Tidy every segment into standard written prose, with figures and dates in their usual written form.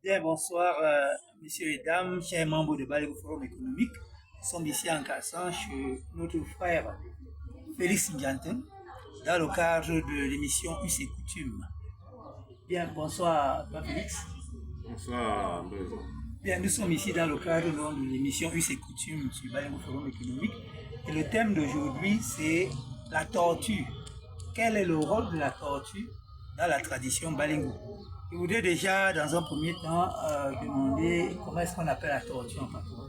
Bien, bonsoir, messieurs et dames, chers membres de Balégo Forum économique. Nous sommes ici en Kassan chez notre frère Félix Ndianten, dans le cadre de l'émission Us et Coutumes. Bien, bonsoir, Papa Félix. Bonsoir, Bien, nous sommes ici dans le cadre de l'émission Us et Coutumes sur Balégo Forum économique. Et le thème d'aujourd'hui, c'est la tortue. Quel est le rôle de la tortue dans la tradition Balingo? Je voudrais déjà, dans un premier temps, demander comment est-ce qu'on appelle la tortue en patois.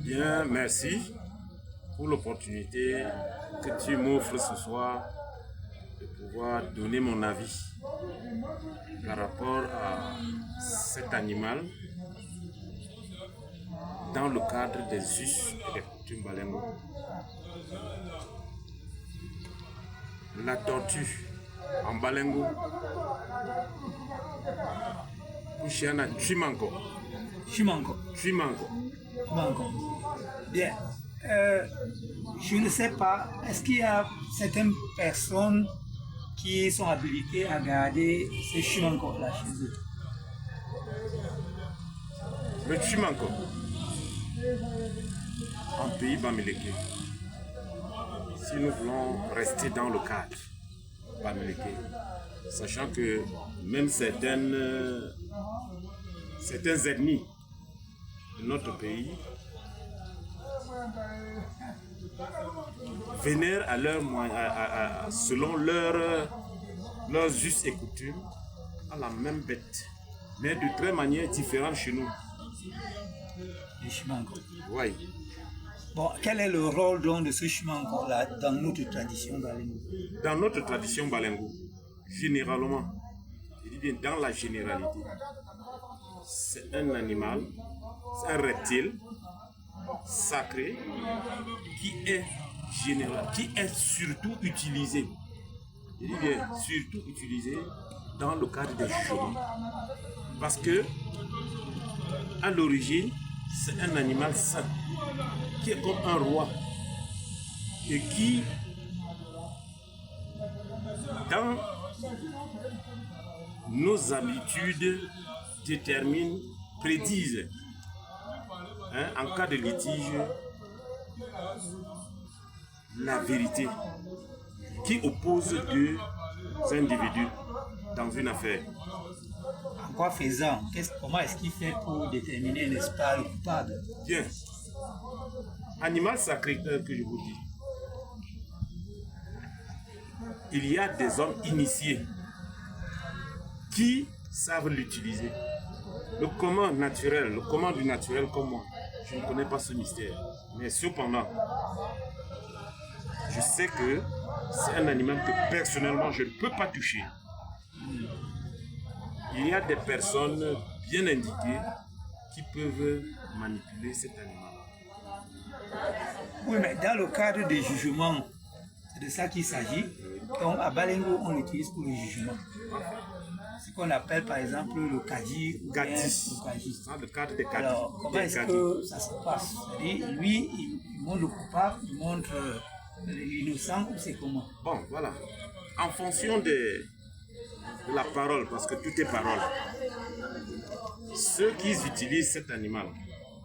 Bien, merci pour l'opportunité que tu m'offres ce soir de pouvoir donner mon avis par rapport à cet animal dans le cadre des us et des coutumes Balingo. La tortue en Balingo, Kushana Chimanko. Chimanko. Chimanko. Chimanko. Bien. Je ne sais pas, est-ce qu'il y a certaines personnes qui sont habilitées à garder ces chimanko là chez eux? Le Chimanko en pays Bamileke. Si nous voulons rester dans le cadre Bamileke, sachant que même certaines ethnies de notre pays vénèrent à leur selon leurs us et coutumes à la même bête, mais de très manière différente chez nous. Les chimanko. Oui. Bon, quel est le rôle donc de ce chimanko là dans notre tradition Balingo? Dans notre tradition Balingo, généralement, je dis bien dans la généralité, c'est un animal, c'est un reptile sacré qui est surtout utilisé, je dis bien surtout utilisé dans le cadre des jugements. Parce que, à l'origine, c'est un animal saint qui est comme un roi et qui, dans nos habitudes, prédisent, en cas de litige, la vérité qui oppose deux individus dans une affaire. En quoi faisant? Comment est-ce qu'il fait pour déterminer, n'est-ce pas, le coupable? Bien. Animal sacré que je vous dis. Il y a des hommes initiés qui savent l'utiliser. Le commun du naturel comme moi, je ne connais pas ce mystère. Mais cependant, je sais que c'est un animal que personnellement je ne peux pas toucher. Il y a des personnes bien indiquées qui peuvent manipuler cet animal. Oui, mais dans le cadre des jugements, c'est de ça qu'il s'agit. Donc à Balingo, on l'utilise pour le jugement. Ce qu'on appelle par exemple le kadi ou Kadi. le cadre des kadi. Alors, comment est-ce que ça se passe? C'est-à-dire, lui, il montre le coupable, il montre l'innocent, ou c'est comment? Bon, voilà. En fonction de la parole, parce que tout est parole, ceux qui utilisent cet animal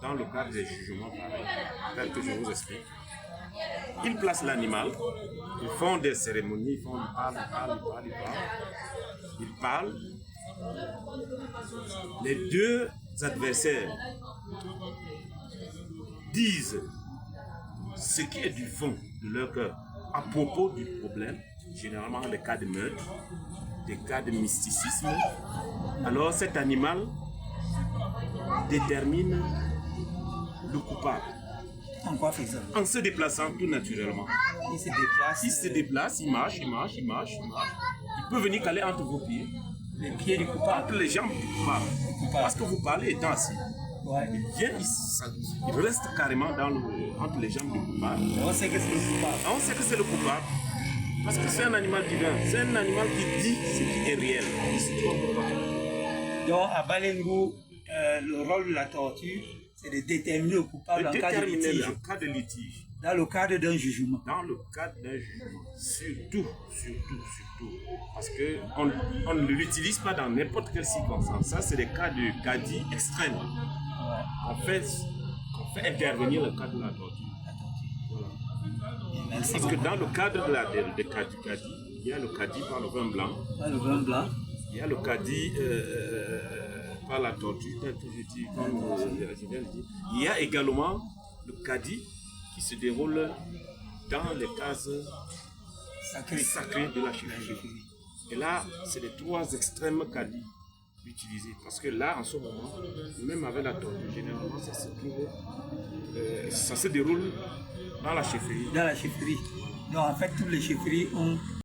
dans le cadre des jugements, tel que je vous explique, ils placent l'animal, ils font des cérémonies, ils parlent. Les deux adversaires disent ce qui est du fond de leur cœur à propos du problème, généralement des cas de meurtre, des cas de mysticisme. Alors cet animal détermine le coupable. En quoi faisant? En se déplaçant tout naturellement. Il se déplace, il marche. Il peut venir caler entre vos pieds. Les pieds du coupable. Entre les jambes du coupable. Parce que vous parlez étant assis. Ouais. Il vient, il reste carrément entre les jambes du coupable. On sait que c'est le coupable. On sait que c'est le coupable. Parce que c'est un animal divin. C'est un animal qui dit ce qui est réel. Il se trompe pas. Donc à Balingo, le rôle de la tortue, c'est de déterminer le coupable en cas de litige. En cas de litige. Dans le cadre d'un jugement. Dans le cadre d'un jugement, surtout. Parce qu'on ne l'utilise pas dans n'importe quelle circonstance. Ça, c'est des cas de cadi extrêmes. On fait intervenir le cas de la torture. Voilà. Merci Parce beaucoup. que dans le cadre de cadi, il y a le cadi par le vin blanc. Par le vin blanc. Il y a le cadi par la torture, tel que je dis, comme je viens de dire. Il y a également le cadi qui se déroule dans les cases sacrées de la chefferie. Et là, c'est les trois extrêmes cadis utilisés. Parce que là, en ce moment, même avec la torture, généralement, ça se déroule dans la chefferie. Dans la chefferie. Donc en fait, toutes les chefferies ont